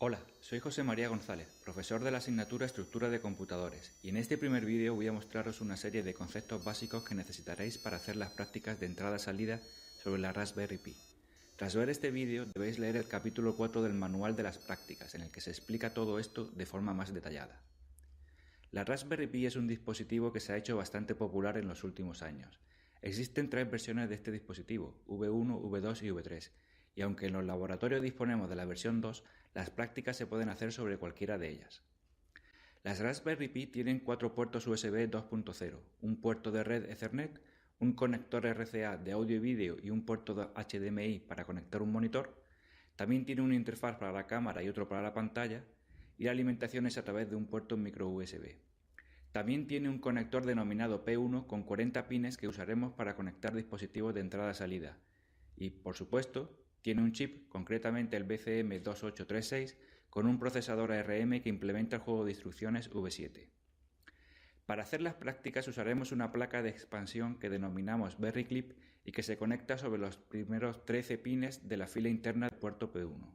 Hola, soy José María González, profesor de la asignatura Estructura de Computadores, y en este primer vídeo voy a mostraros una serie de conceptos básicos que necesitaréis para hacer las prácticas de entrada-salida sobre la Raspberry Pi. Tras ver este vídeo debéis leer el capítulo 4 del manual de las prácticas, en el que se explica todo esto de forma más detallada. La Raspberry Pi es un dispositivo que se ha hecho bastante popular en los últimos años. Existen tres versiones de este dispositivo, V1, V2 y V3, y aunque en los laboratorios disponemos de la versión 2, las prácticas se pueden hacer sobre cualquiera de ellas. Las Raspberry Pi tienen 4 puertos USB 2.0, un puerto de red Ethernet, un conector RCA de audio y vídeo y un puerto de HDMI para conectar un monitor. También tiene una interfaz para la cámara y otro para la pantalla, y la alimentación es a través de un puerto micro USB. También tiene un conector denominado P1 con 40 pines que usaremos para conectar dispositivos de entrada-salida. Y, por supuesto, tiene un chip, concretamente el BCM2836, con un procesador ARM que implementa el juego de instrucciones V7. Para hacer las prácticas usaremos una placa de expansión que denominamos BerryClip y que se conecta sobre los primeros 13 pines de la fila interna del puerto P1.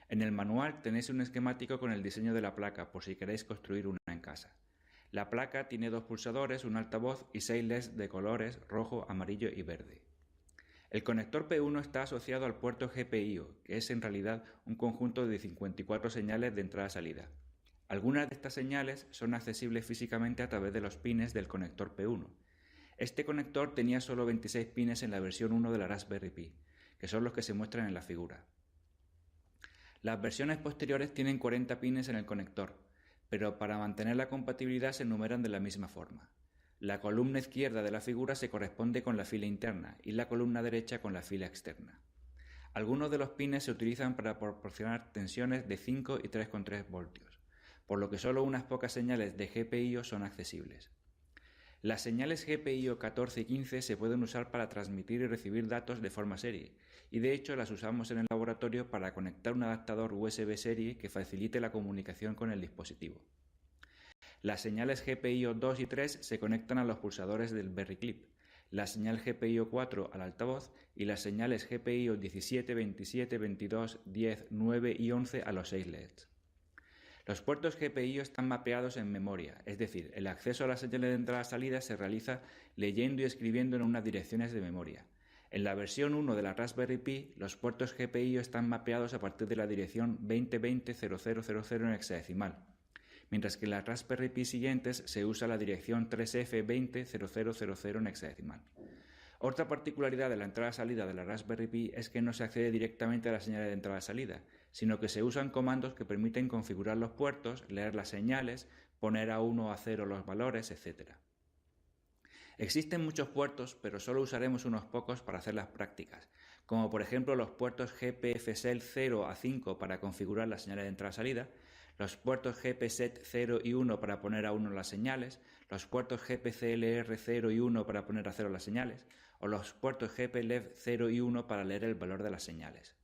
En el manual tenéis un esquemático con el diseño de la placa por si queréis construir una en casa. La placa tiene 2 pulsadores, un altavoz y 6 LEDs de colores rojo, amarillo y verde. El conector P1 está asociado al puerto GPIO, que es en realidad un conjunto de 54 señales de entrada-salida. Algunas de estas señales son accesibles físicamente a través de los pines del conector P1. Este conector tenía solo 26 pines en la versión 1 de la Raspberry Pi, que son los que se muestran en la figura. Las versiones posteriores tienen 40 pines en el conector, pero para mantener la compatibilidad se enumeran de la misma forma. La columna izquierda de la figura se corresponde con la fila interna y la columna derecha con la fila externa. Algunos de los pines se utilizan para proporcionar tensiones de 5 y 3,3 voltios, por lo que solo unas pocas señales de GPIO son accesibles. Las señales GPIO 14 y 15 se pueden usar para transmitir y recibir datos de forma serie, y de hecho las usamos en el laboratorio para conectar un adaptador USB serie que facilite la comunicación con el dispositivo. Las señales GPIO 2 y 3 se conectan a los pulsadores del BerryClip, la señal GPIO 4 al altavoz y las señales GPIO 17, 27, 22, 10, 9 y 11 a los 6 LEDs. Los puertos GPIO están mapeados en memoria, es decir, el acceso a las señales de entrada-salida se realiza leyendo y escribiendo en unas direcciones de memoria. En la versión 1 de la Raspberry Pi, los puertos GPIO están mapeados a partir de la dirección 2020.0000 en hexadecimal, mientras que en las Raspberry Pi siguientes se usa la dirección 3F20.0000 en hexadecimal. Otra particularidad de la entrada-salida de la Raspberry Pi es que no se accede directamente a las señales de entrada-salida, sino que se usan comandos que permiten configurar los puertos, leer las señales, poner a 1 o a 0 los valores, etc. Existen muchos puertos, pero solo usaremos unos pocos para hacer las prácticas, como por ejemplo los puertos GPFSEL 0 a 5 para configurar las señales de entrada-salida, los puertos GPSET 0 y 1 para poner a 1 las señales, los puertos GPCLR 0 y 1 para poner a 0 las señales, o los puertos GPLEV 0 y 1 para leer el valor de las señales.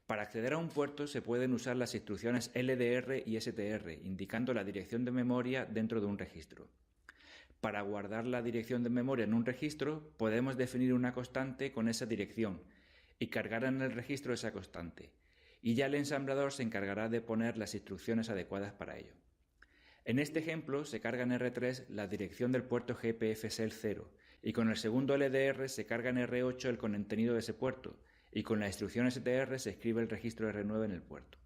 Para acceder a un puerto se pueden usar las instrucciones LDR y STR, indicando la dirección de memoria dentro de un registro. Para guardar la dirección de memoria en un registro, podemos definir una constante con esa dirección y cargar en el registro esa constante, y ya el ensamblador se encargará de poner las instrucciones adecuadas para ello. En este ejemplo se carga en R3 la dirección del puerto GPFSEL 0 y con el segundo LDR se carga en R8 el contenido de ese puerto y con la instrucción STR se escribe el registro R9 en el puerto.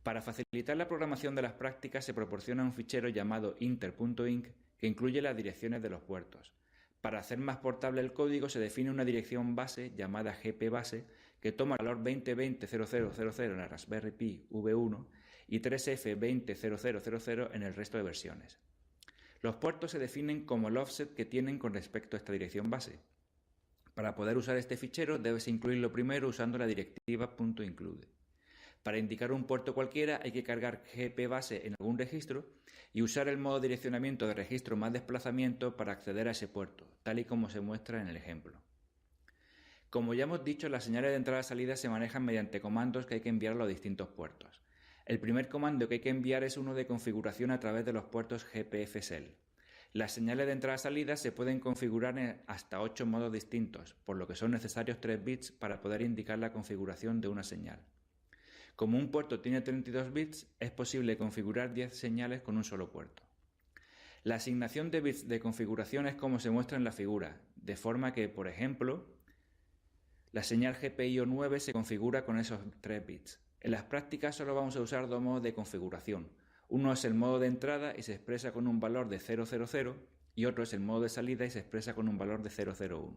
Para facilitar la programación de las prácticas se proporciona un fichero llamado inter.inc que incluye las direcciones de los puertos. Para hacer más portable el código se define una dirección base llamada GPBase que toma el valor 2020.0000 en la Raspberry Pi V1 y 3F20.0000 en el resto de versiones. Los puertos se definen como el offset que tienen con respecto a esta dirección base. Para poder usar este fichero debes incluirlo primero usando la directiva .include. Para indicar un puerto cualquiera hay que cargar GPBase en algún registro y usar el modo direccionamiento de registro más desplazamiento para acceder a ese puerto, tal y como se muestra en el ejemplo. Como ya hemos dicho, las señales de entrada-salida se manejan mediante comandos que hay que enviar a los distintos puertos. El primer comando que hay que enviar es uno de configuración a través de los puertos GPFSEL. Las señales de entrada-salida se pueden configurar en hasta 8 modos distintos, por lo que son necesarios 3 bits para poder indicar la configuración de una señal. Como un puerto tiene 32 bits, es posible configurar 10 señales con un solo puerto. La asignación de bits de configuración es como se muestra en la figura, de forma que, por ejemplo, la señal GPIO 9 se configura con esos 3 bits. En las prácticas solo vamos a usar dos modos de configuración. Uno es el modo de entrada y se expresa con un valor de 000 y otro es el modo de salida y se expresa con un valor de 001.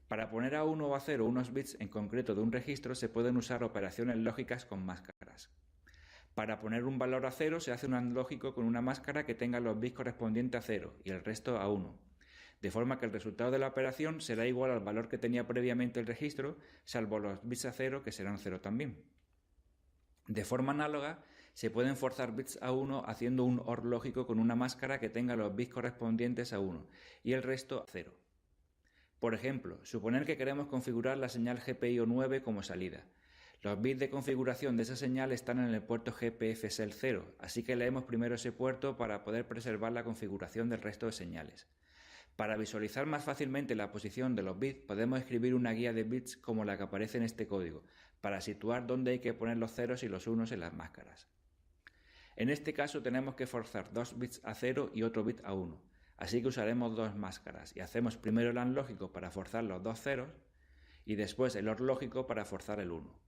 Para poner a 1 o a 0 unos bits en concreto de un registro se pueden usar operaciones lógicas con máscaras. Para poner un valor a 0 se hace un AND lógico con una máscara que tenga los bits correspondientes a 0 y el resto a 1. De forma que el resultado de la operación será igual al valor que tenía previamente el registro, salvo los bits a 0 que serán 0 también. De forma análoga, se pueden forzar bits a 1 haciendo un OR lógico con una máscara que tenga los bits correspondientes a 1 y el resto a 0. Por ejemplo, suponer que queremos configurar la señal GPIO 9 como salida. Los bits de configuración de esa señal están en el puerto GPFSL 0, así que leemos primero ese puerto para poder preservar la configuración del resto de señales. Para visualizar más fácilmente la posición de los bits, podemos escribir una guía de bits como la que aparece en este código, para situar dónde hay que poner los ceros y los unos en las máscaras. En este caso tenemos que forzar dos bits a 0 y otro bit a 1, así que usaremos dos máscaras y hacemos primero el AND lógico para forzar los dos ceros y después el OR lógico para forzar el 1.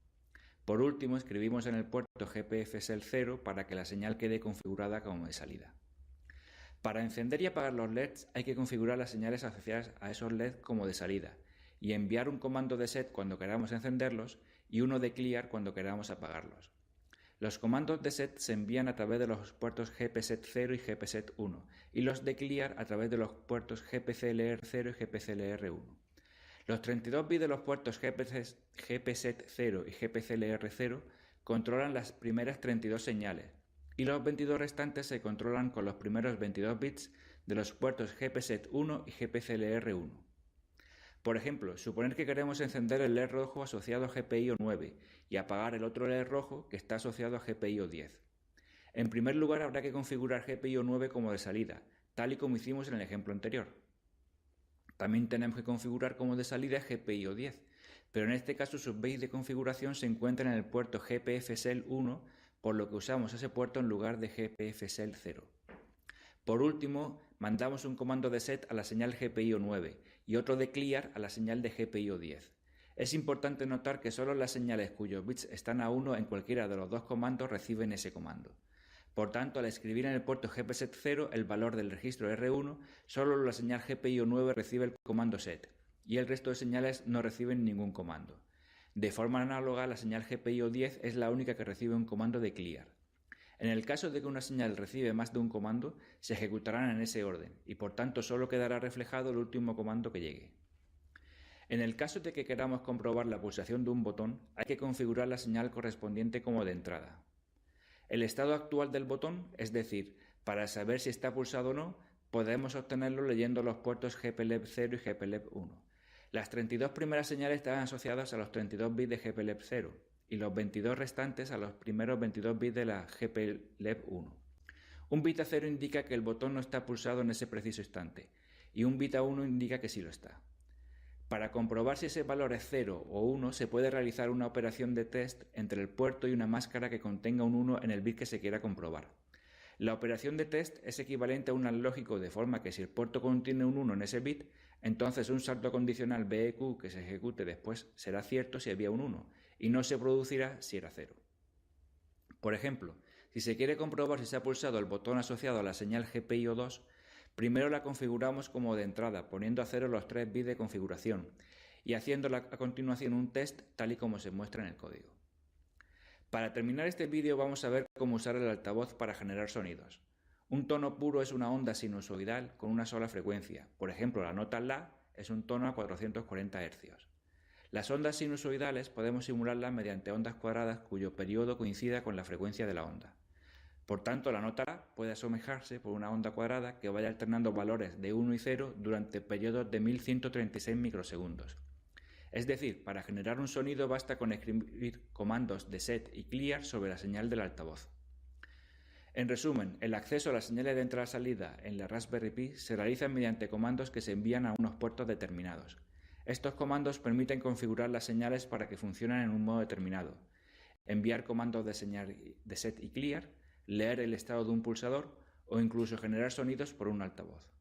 Por último, escribimos en el puerto GPFSL 0 para que la señal quede configurada como de salida. Para encender y apagar los LEDs hay que configurar las señales asociadas a esos LEDs como de salida y enviar un comando de set cuando queramos encenderlos y uno de clear cuando queramos apagarlos. Los comandos de set se envían a través de los puertos GPset 0 y GPset 1 y los de clear a través de los puertos GPCLR 0 y GPCLR 1. Los 32 bits de los puertos GPset 0 y GPCLR 0 controlan las primeras 32 señales y los 22 restantes se controlan con los primeros 22 bits de los puertos GPset 1 y GPCLR 1. Por ejemplo, suponer que queremos encender el LED rojo asociado a GPIO 9 y apagar el otro LED rojo que está asociado a GPIO 10. En primer lugar habrá que configurar GPIO 9 como de salida, tal y como hicimos en el ejemplo anterior. También tenemos que configurar como de salida GPIO 10, pero en este caso sus bits de configuración se encuentran en el puerto GPFSL 1, por lo que usamos ese puerto en lugar de GPFSL 0. Por último, mandamos un comando de set a la señal GPIO 9 y otro de clear a la señal de GPIO 10. Es importante notar que solo las señales cuyos bits están a 1 en cualquiera de los dos comandos reciben ese comando. Por tanto, al escribir en el puerto GPset 0 el valor del registro R1, solo la señal GPIO 9 recibe el comando set y el resto de señales no reciben ningún comando. De forma análoga, la señal GPIO 10 es la única que recibe un comando de clear. En el caso de que una señal recibe más de un comando, se ejecutarán en ese orden y por tanto solo quedará reflejado el último comando que llegue. En el caso de que queramos comprobar la pulsación de un botón, hay que configurar la señal correspondiente como de entrada. El estado actual del botón, es decir, para saber si está pulsado o no, podemos obtenerlo leyendo los puertos GPLEP 0 y GPLEP 1. Las 32 primeras señales están asociadas a los 32 bits de GPLEP 0 y los 22 restantes a los primeros 22 bits de la GPLEP 1. Un bit a 0 indica que el botón no está pulsado en ese preciso instante y un bit a 1 indica que sí lo está. Para comprobar si ese valor es 0 o 1 se puede realizar una operación de test entre el puerto y una máscara que contenga un 1 en el bit que se quiera comprobar. La operación de test es equivalente a un AND lógico de forma que si el puerto contiene un 1 en ese bit, entonces un salto condicional BEQ que se ejecute después será cierto si había un 1 y no se producirá si era 0. Por ejemplo, si se quiere comprobar si se ha pulsado el botón asociado a la señal GPIO 2, primero la configuramos como de entrada, poniendo a 0 los 3 bits de configuración y haciendo a continuación un test tal y como se muestra en el código. Para terminar este vídeo vamos a ver cómo usar el altavoz para generar sonidos. Un tono puro es una onda sinusoidal con una sola frecuencia. Por ejemplo, la nota La es un tono a 440 Hz. Las ondas sinusoidales podemos simularlas mediante ondas cuadradas cuyo periodo coincida con la frecuencia de la onda. Por tanto, la nota La puede asemejarse por una onda cuadrada que vaya alternando valores de 1 y 0 durante periodos de 1136 microsegundos. Es decir, para generar un sonido basta con escribir comandos de set y clear sobre la señal del altavoz. En resumen, el acceso a las señales de entrada-salida en la Raspberry Pi se realiza mediante comandos que se envían a unos puertos determinados. Estos comandos permiten configurar las señales para que funcionen en un modo determinado. enviar comandos de señal de set y clear, leer el estado de un pulsador o incluso generar sonidos por un altavoz.